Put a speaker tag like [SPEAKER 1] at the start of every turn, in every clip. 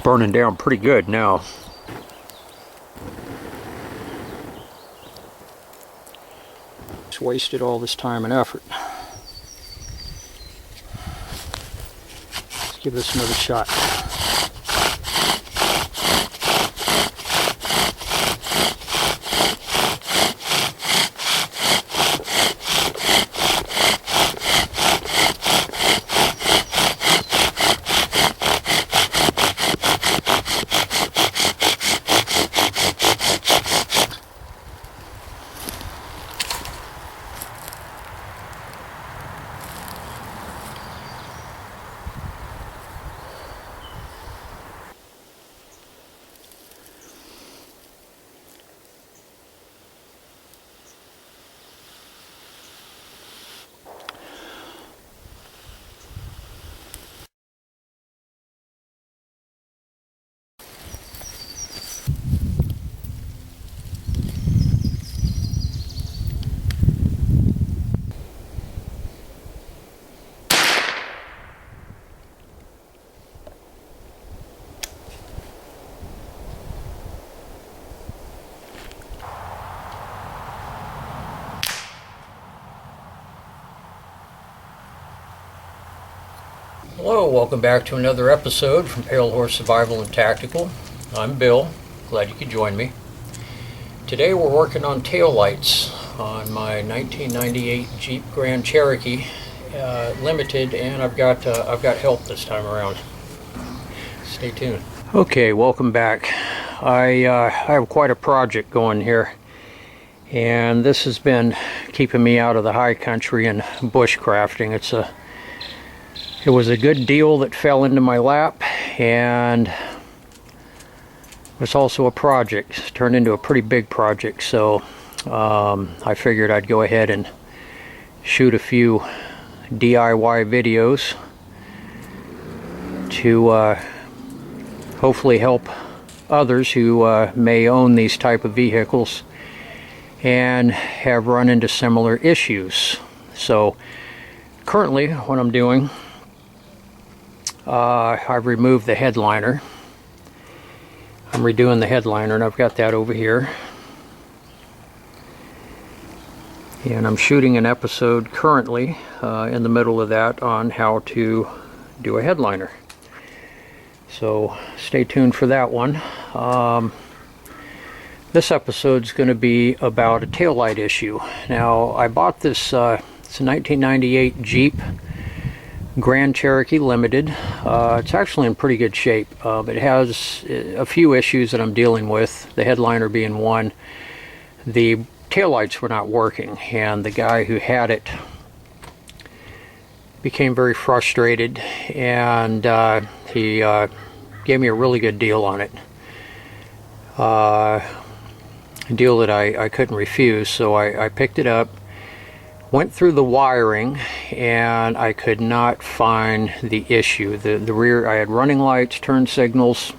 [SPEAKER 1] burning down pretty good now. Just wasted all this time and effort. Let's give this another shot. Hello, welcome back to another episode from Pale Horse Survival and Tactical. I'm Bill, glad you could join me. Today we're working on tail lights on my 1998 Jeep Grand Cherokee Limited, and I've got help this time around. Stay tuned. Okay, welcome back. I have quite a project going here, and this has been keeping me out of the high country and bushcrafting. It was a good deal that fell into my lap, and it was also a project. It's turned into a pretty big project, so I figured I'd go ahead and shoot a few DIY videos to hopefully help others who may own these type of vehicles and have run into similar issues. So currently what I'm doing, I've removed the headliner. I'm redoing the headliner, and I've got that over here. And I'm shooting an episode currently in the middle of that on how to do a headliner. So stay tuned for that one. This episode's going to be about a taillight issue. Now, I bought this, it's a 1998 Jeep Grand Cherokee Limited. It's actually in pretty good shape. It has a few issues that I'm dealing with, the headliner being one. The taillights were not working, and the guy who had it became very frustrated, and he gave me a really good deal on it. A deal that I couldn't refuse, so I picked it up. Went through the wiring, and I could not find the issue. The rear, I had running lights, turn signals,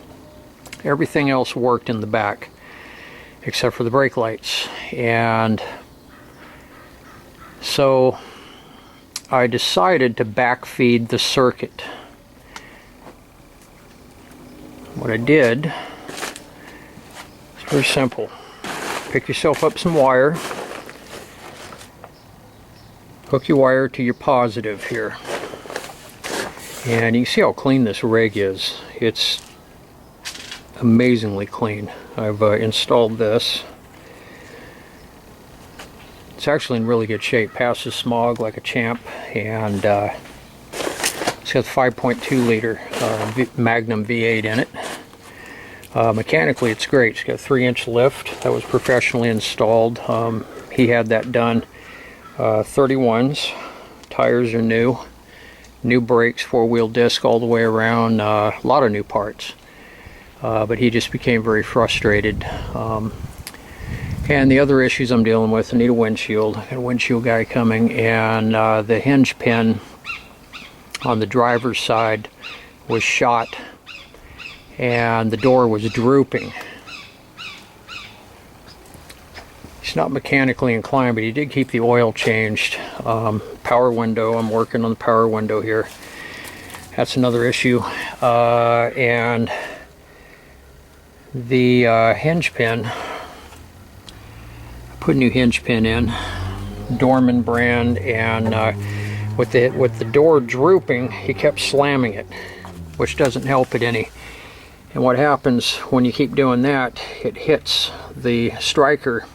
[SPEAKER 1] everything else worked in the back except for the brake lights. And so I decided to backfeed the circuit. What I did is very simple. Pick yourself up some wire. Hook your wire to your positive here, and you can see how clean this rig is. It's amazingly clean. I've installed this. It's actually in really good shape. Passes smog like a champ, and it's got 5.2 liter Magnum V8 in it. Mechanically it's great. It's got a 3-inch lift that was professionally installed. He had that done. 31s, tires are new brakes, 4-wheel disc all the way around, a lot of new parts, but he just became very frustrated. And the other issues I'm dealing with, I need a windshield. I got a windshield guy coming, and the hinge pin on the driver's side was shot, and the door was drooping. He's not mechanically inclined, but he did keep the oil changed. Power window, I'm working on the power window here. That's another issue. And the hinge pin. Put a new hinge pin in, Dorman brand, and with the door drooping, he kept slamming it, which doesn't help it any. And what happens when you keep doing that, it hits the striker,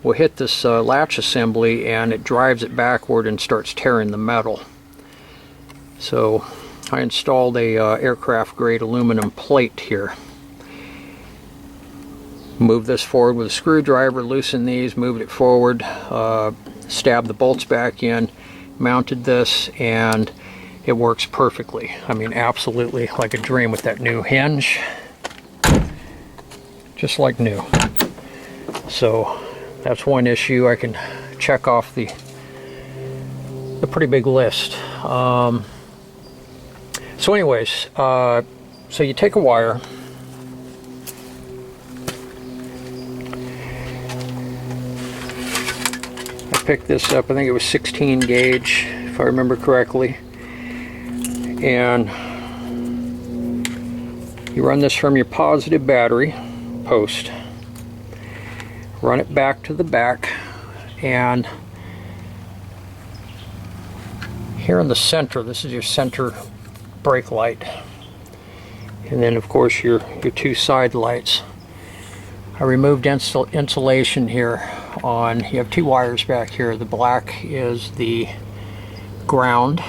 [SPEAKER 1] will hit this latch assembly, and it drives it backward and starts tearing the metal. So I installed a aircraft grade aluminum plate here. Move this forward with a screwdriver, loosen these, moved it forward, stabbed the bolts back in, mounted this, and it works perfectly. I mean, absolutely like a dream with that new hinge. Just like new. So that's one issue I can check off the pretty big list. So anyways, so you take a wire, I picked this up, I think it was 16 gauge if I remember correctly, and you run this from your positive battery post, run it back to the back, and here in the center, this is your center brake light, and then of course your two side lights. I removed insulation here on, you have two wires back here. The black is the ground,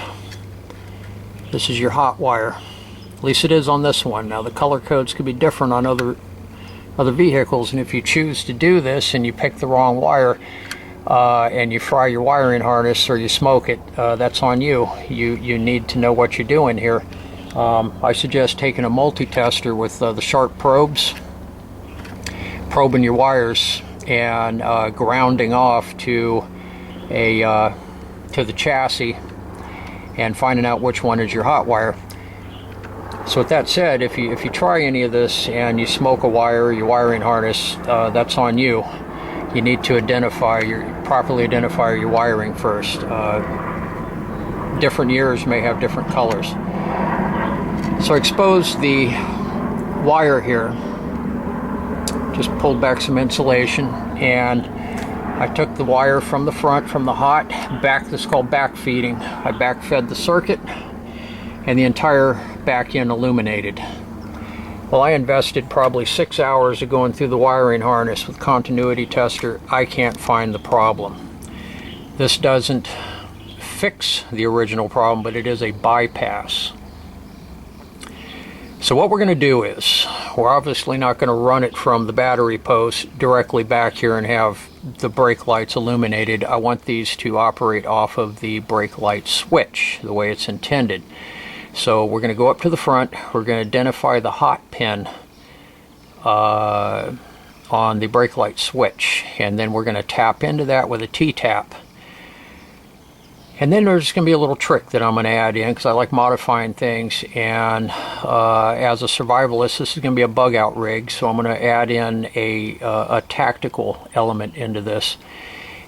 [SPEAKER 1] this is your hot wire, at least it is on this one. Now the color codes could be different on other vehicles, and if you choose to do this and you pick the wrong wire and you fry your wiring harness or you smoke it, that's on you. You need to know what you're doing here. I suggest taking a multi-tester with the sharp probes, probing your wires, and grounding off to the chassis and finding out which one is your hot wire. So with that said, if you try any of this and you smoke a wire or your wiring harness, that's on you. You need to properly identify your wiring first. Different years may have different colors. So I exposed the wire here, just pulled back some insulation, and I took the wire from the front, from the hot, this is called back feeding. I back fed the circuit and the entire back end illuminated. Well, I invested probably 6 hours of going through the wiring harness with continuity tester. I can't find the problem. This doesn't fix the original problem, but it is a bypass. So what we're going to do is, we're obviously not going to run it from the battery post directly back here and have the brake lights illuminated. I want these to operate off of the brake light switch, the way it's intended. So we're going to go up to the front, we're going to identify the hot pin on the brake light switch, and then we're going to tap into that with a T-tap. And then there's going to be a little trick that I'm going to add in, because I like modifying things, and as a survivalist, this is going to be a bug out rig, so I'm going to add in a tactical element into this.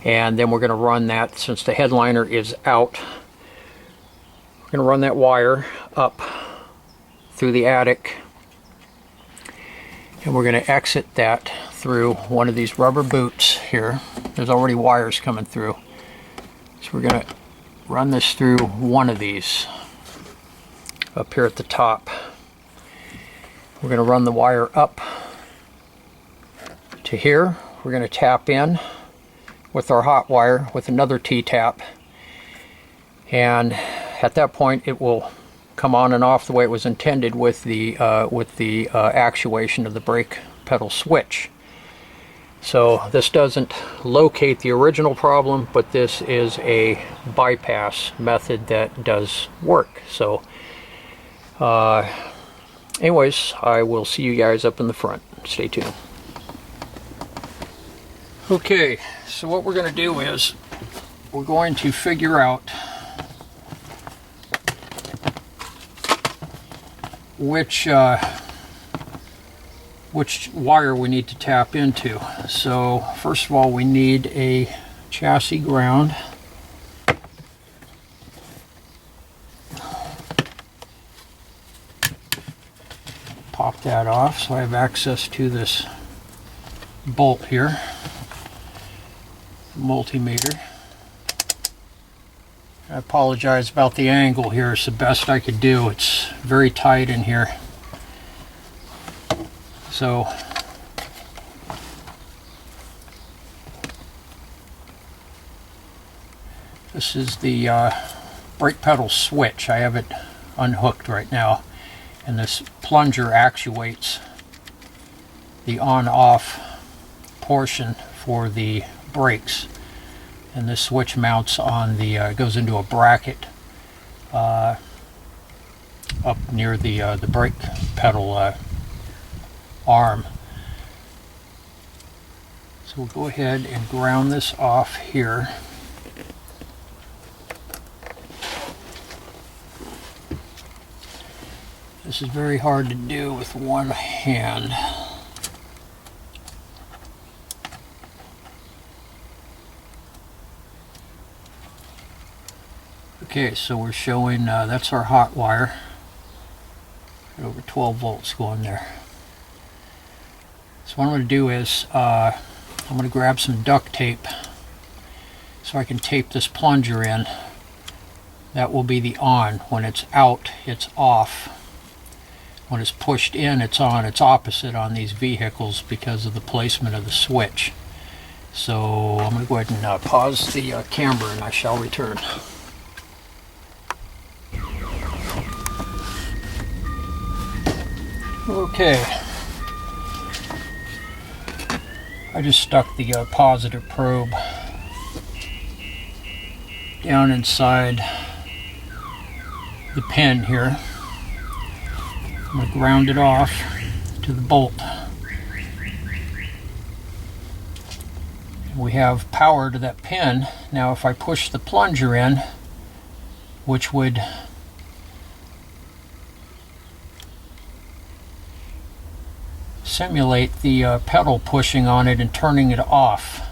[SPEAKER 1] And then we're going to run that, since the headliner is out, we're going to run that wire up through the attic, and we're going to exit that through one of these rubber boots here. There's already wires coming through, so we're going to run this through one of these up here at the top. We're going to run the wire up to here. We're going to tap in with our hot wire with another T-tap, and at that point it will come on and off the way it was intended with the actuation of the brake pedal switch. So this doesn't locate the original problem, but this is a bypass method that does work. So anyways, I will see you guys up in the front. Stay tuned. Okay, so what we're going to do is we're going to figure out which wire we need to tap into. So first of all, we need a chassis ground. pop that off so I have access to this bolt here, multimeter. I apologize about the angle here. It's the best I could do. It's very tight in here. So this is the brake pedal switch. I have it unhooked right now, and this plunger actuates the on-off portion for the brakes. And this switch mounts on the goes into a bracket up near the brake pedal arm. So we'll go ahead and ground this off here. This is very hard to do with one hand. Okay, so we're showing that's our hot wire. Got over 12 volts going there. So what I'm going to do is I'm going to grab some duct tape so I can tape this plunger in. That will be the on. When it's out, it's off. When it's pushed in, it's on. It's opposite on these vehicles because of the placement of the switch. So I'm going to go ahead and pause the camera, and I shall return. Okay, I just stuck the positive probe down inside the pin here. I'm going to ground it off to the bolt. We have power to that pin. Now if I push the plunger in, which would simulate the pedal pushing on it and turning it off.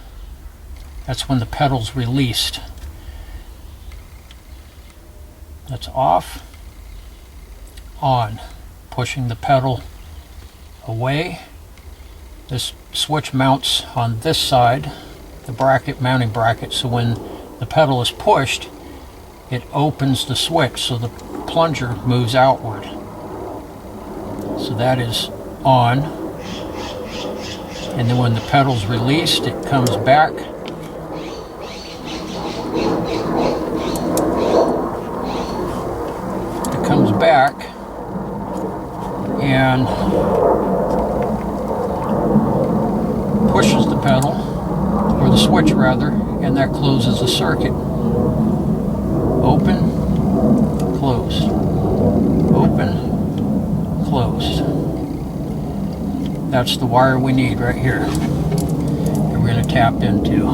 [SPEAKER 1] That's when the pedal's released. That's off, on, pushing the pedal away. This switch mounts on this side, the bracket, mounting bracket, so when the pedal is pushed, it opens the switch so the plunger moves outward. So that is on. And then when the pedal's released, it comes back. It comes back and pushes the pedal, or the switch rather, and that closes the circuit. Open, closed. Open, closed. That's the wire we need right here that we're going to tap into.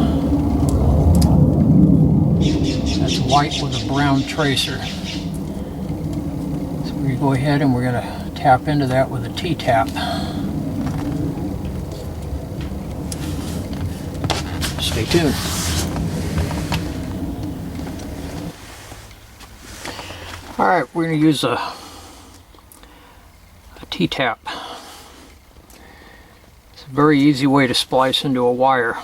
[SPEAKER 1] That's white with a brown tracer. So we're going to go ahead and we're going to tap into that with a T-tap. Stay tuned. Alright, we're going to use a T-tap. It's a very easy way to splice into a wire.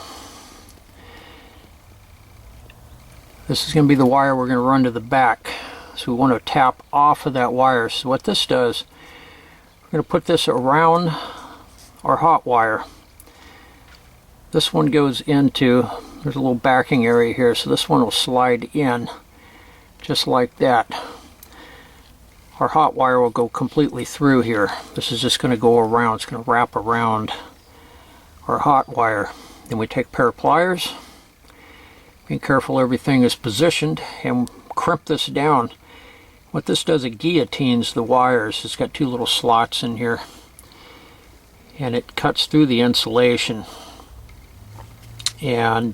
[SPEAKER 1] This is going to be the wire we're going to run to the back. So we want to tap off of that wire. So what this does, we're going to put this around our hot wire. This one goes into, there's a little backing area here, so this one will slide in just like that. Our hot wire will go completely through here. This is just going to go around, it's going to wrap around our hot wire. Then we take a pair of pliers, be careful everything is positioned, and crimp this down. What this does, it guillotines the wires. It's got two little slots in here, and it cuts through the insulation and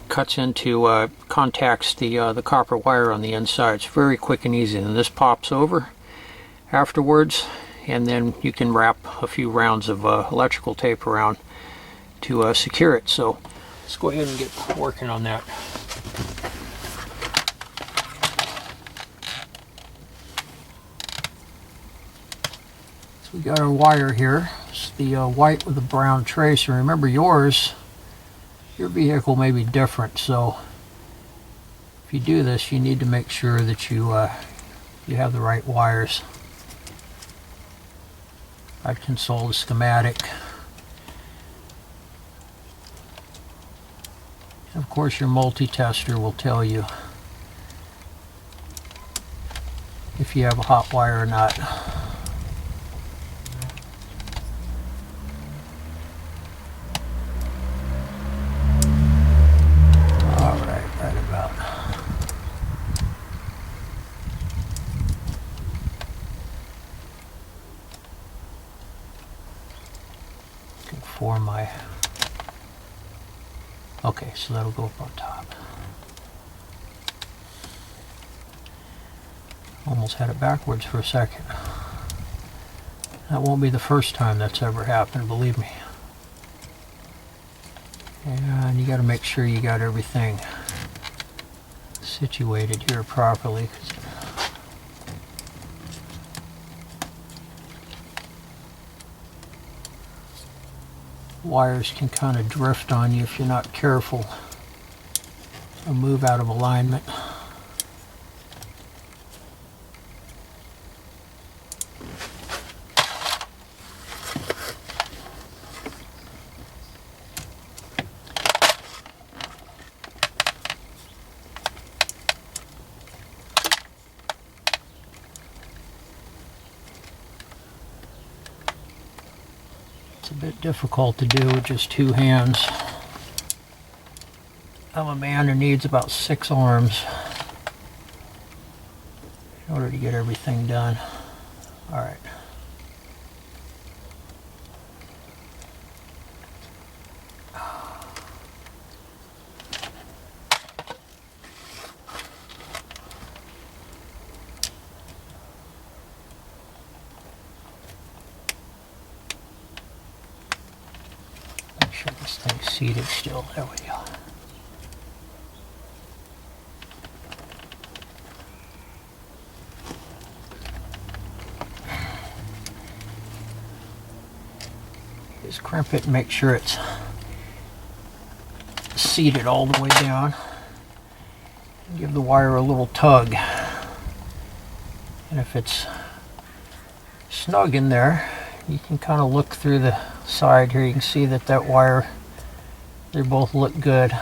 [SPEAKER 1] cuts into, contacts the copper wire on the inside. It's very quick and easy, and this pops over afterwards, and then you can wrap a few rounds of electrical tape around to secure it. So let's go ahead and get working on that. We got our wire here. It's the white with the brown trace. And remember, your vehicle may be different, so if you do this, you need to make sure that you have the right wires. I'd consult a schematic. And of course, your multi-tester will tell you if you have a hot wire or not. For my, okay, so that'll go up on top. Almost had it backwards for a second. That won't be the first time that's ever happened, believe me. And you got to make sure you got everything situated here properly. Wires can kind of drift on you if you're not careful. They'll move out of alignment. A bit difficult to do with just two hands. I'm a man who needs about 6 arms in order to get everything done. All right. Sure this thing's seated still. There we go. Just crimp it and make sure it's seated all the way down. Give the wire a little tug. And if it's snug in there, you can kind of look through the side here. You can see that wire, they both look good.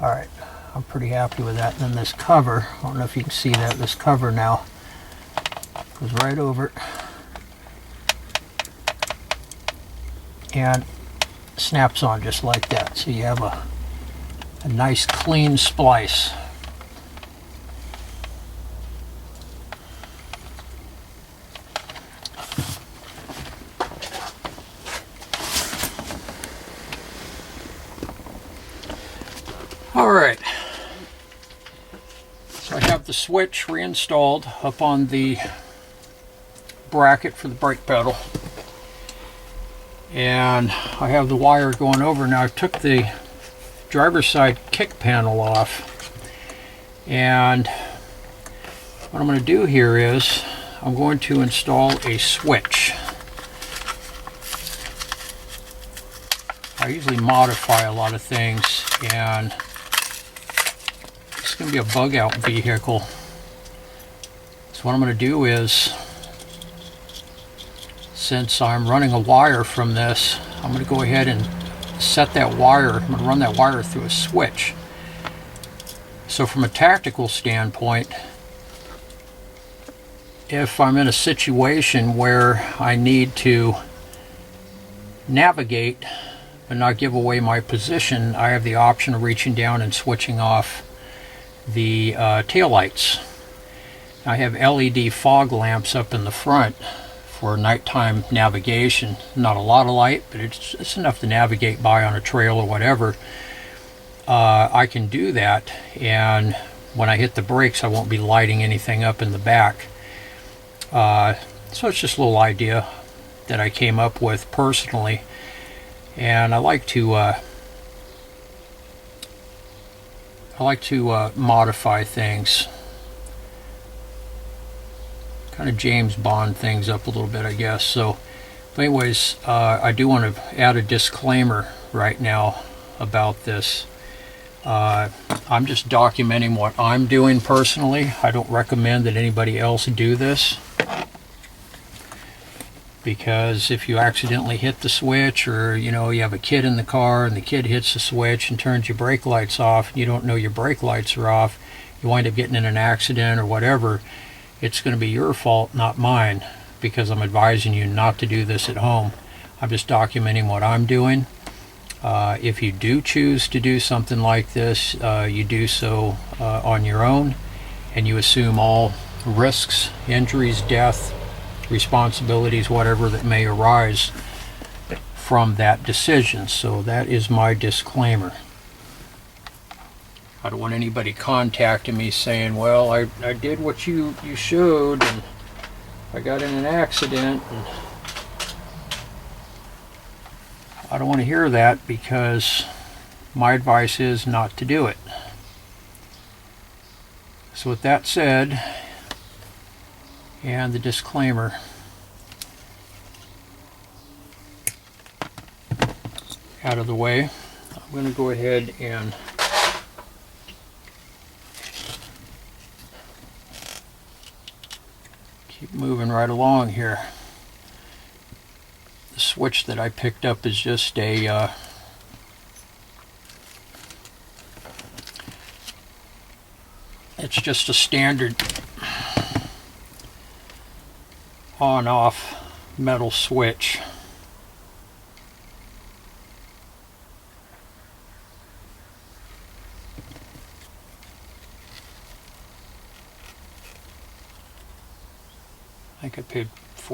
[SPEAKER 1] All right, I'm pretty happy with that. And then this cover, I don't know if you can see that, this cover now goes right over it and snaps on just like that. So you have a nice clean splice. Alright, so I have the switch reinstalled up on the bracket for the brake pedal, and I have the wire going over. Now I took the driver's side kick panel off, and what I'm going to do here is I'm going to install a switch. I usually modify a lot of things, and it's going to be a bug out vehicle. So what I'm going to do is, since I'm running a wire from this, I'm going to go ahead and set that wire. I'm going to run that wire through a switch. So from a tactical standpoint, if I'm in a situation where I need to navigate but not give away my position, I have the option of reaching down and switching off the tail lights. I have LED fog lamps up in the front for nighttime navigation. Not a lot of light, but it's enough to navigate by on a trail or whatever. I can do that, and when I hit the brakes I won't be lighting anything up in the back. So it's just a little idea that I came up with personally, and I like to modify things. kind of James Bond things up a little bit, I guess. So, but anyways, I do want to add a disclaimer right now about this. I'm just documenting what I'm doing personally. I don't recommend that anybody else do this, because if you accidentally hit the switch, or you have a kid in the car and the kid hits the switch and turns your brake lights off and you don't know your brake lights are off, you wind up getting in an accident or whatever, it's going to be your fault, not mine, because I'm advising you not to do this at home. I'm just documenting what I'm doing. If you do choose to do something like this, you do so on your own, and you assume all risks, injuries, death, responsibilities, whatever that may arise from that decision. So that is my disclaimer. I don't want anybody contacting me saying, well, I did what you showed and I got in an accident. And I don't want to hear that, because my advice is not to do it. So with that said, and the disclaimer out of the way, I'm going to go ahead and keep moving right along here. The switch that I picked up is just a it's just a standard on-off metal switch. I think I paid $4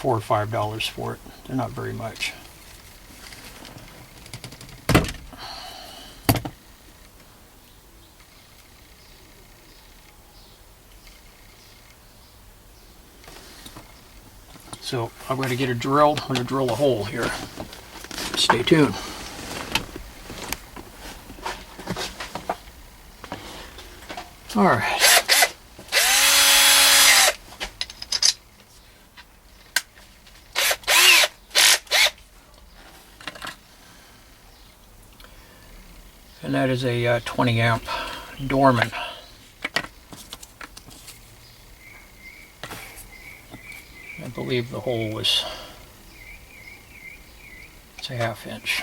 [SPEAKER 1] or $5 for it. They're not very much. So I'm going to get a drill. I'm going to drill a hole here. Stay tuned. All right. And that is a 20 amp Dorman. I believe the hole was, it's a 1/2 inch.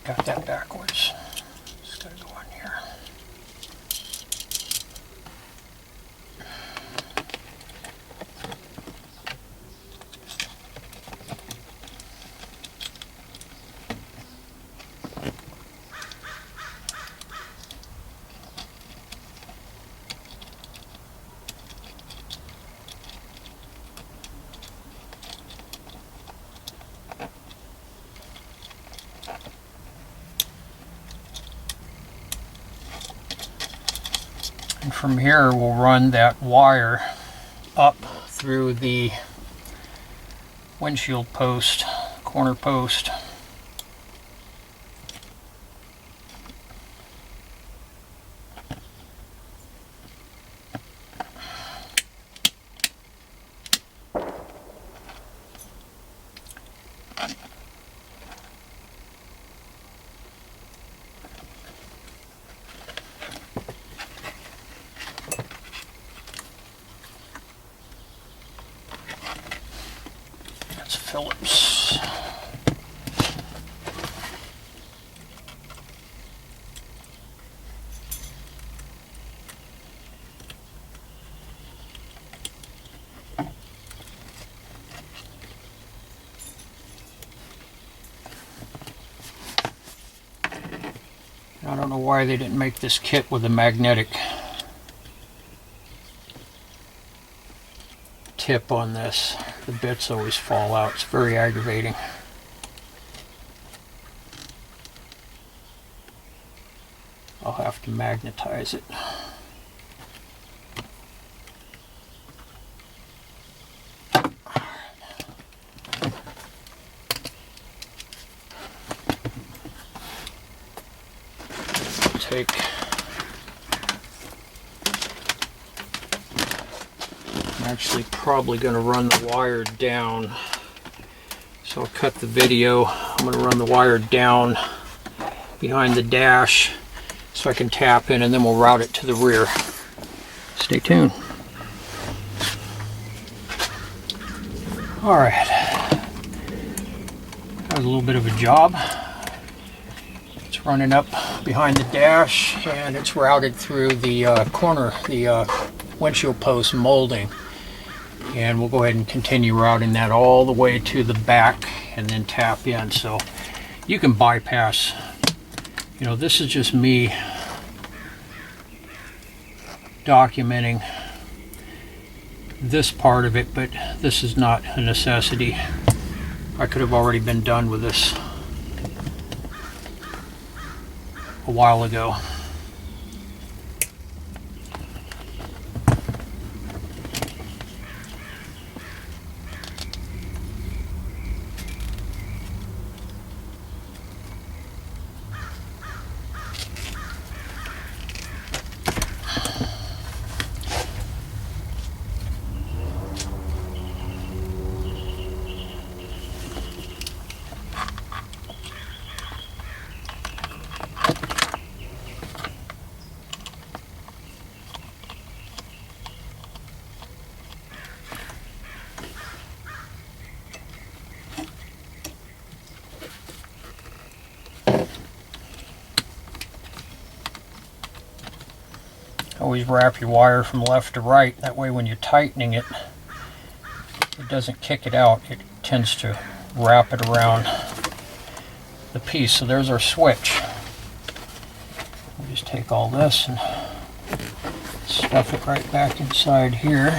[SPEAKER 1] Got that backwards. Just gotta go on here. from here, we'll run that wire up through the windshield post, corner post. Phillips. I don't know why they didn't make this kit with a magnetic tip on this. The bits always fall out. It's very aggravating. I'll have to magnetize it. I'm actually probably going to run the wire down. So I'll cut the video. I'm going to run the wire down behind the dash so I can tap in, and then we'll route it to the rear. Stay tuned. Alright. That was a little bit of a job. It's running up behind the dash, and it's routed through the corner, the windshield post molding. And we'll go ahead and continue routing that all the way to the back and then tap in. So you can bypass, you know, this is just me documenting this part of it, but this is not a necessity. I could have already been done with this a while ago. Always wrap your wire from left to right. That way when you're tightening it, it doesn't kick it out. It tends to wrap it around the piece. So there's our switch. We'll just take all this and stuff it right back inside here.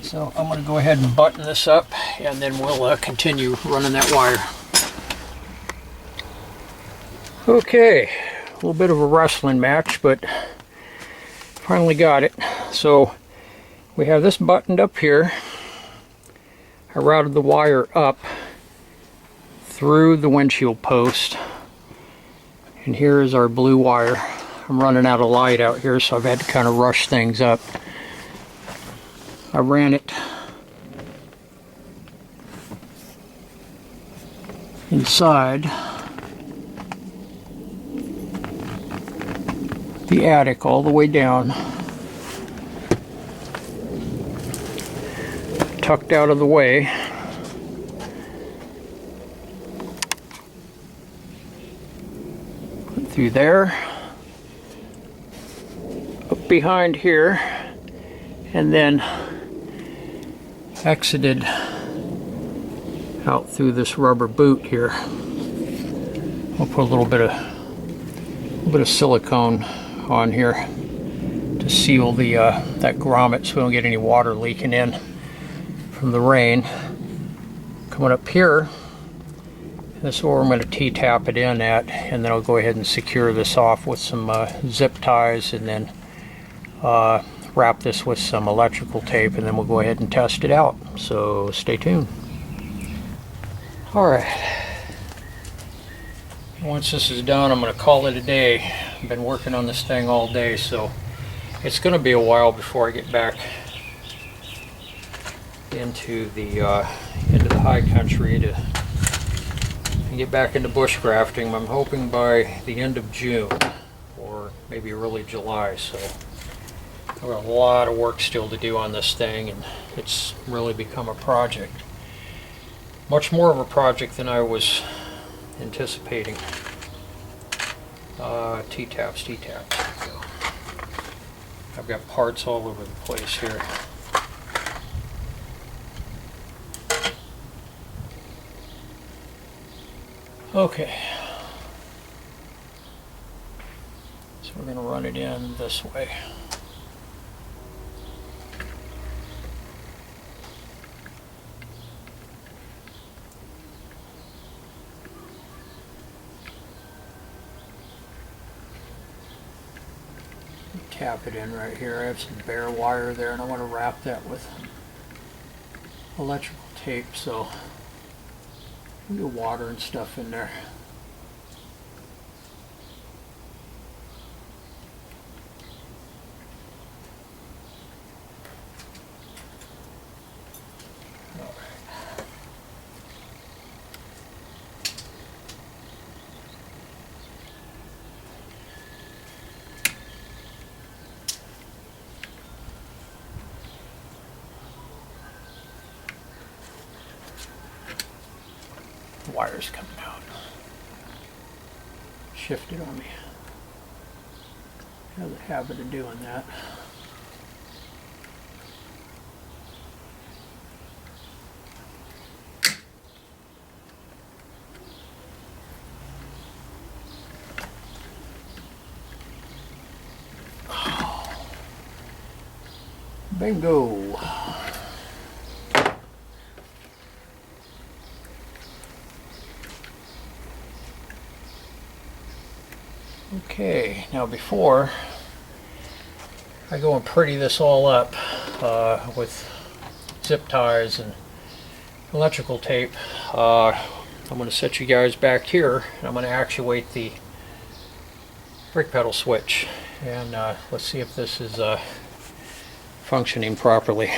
[SPEAKER 1] So I'm going to go ahead and button this up, and then we'll continue running that wire. Okay, a little bit of a wrestling match, but finally got it. So we have this buttoned up here. I routed the wire up through the windshield post, and here is our blue wire. I'm running out of light out here, so I've had to kind of rush things up. I ran it inside the attic all the way down, tucked out of the way, through there, up behind here, and then exited out through this rubber boot here. I'll put a little bit of silicone on here to seal the that grommet so we don't get any water leaking in from the rain. Coming up here, this is where I'm going to T-tap it in at, and then I'll go ahead and secure this off with some zip ties, and then wrap this with some electrical tape, and then we'll go ahead and test it out. So stay tuned. Alright, once this is done, I'm going to call it a day. I've been working on this thing all day, so it's going to be a while before I get back into the high country to get back into bushcrafting. I'm hoping by the end of June or maybe early July. So I've got a lot of work still to do on this thing, and it's really become a project. Much more of a project than I was anticipating. T-taps. So I've got parts all over the place here. Okay, so we're going to run it in this way. Tap it in right here. I have some bare wire there, and I want to wrap that with electrical tape, so we get water and stuff in there. Wires coming out. Shifted on me. I have a habit of doing that. Bingo. Okay, now before I go and pretty this all up with zip ties and electrical tape, I'm going to set you guys back here, and I'm going to actuate the brake pedal switch, and let's see if this is functioning properly.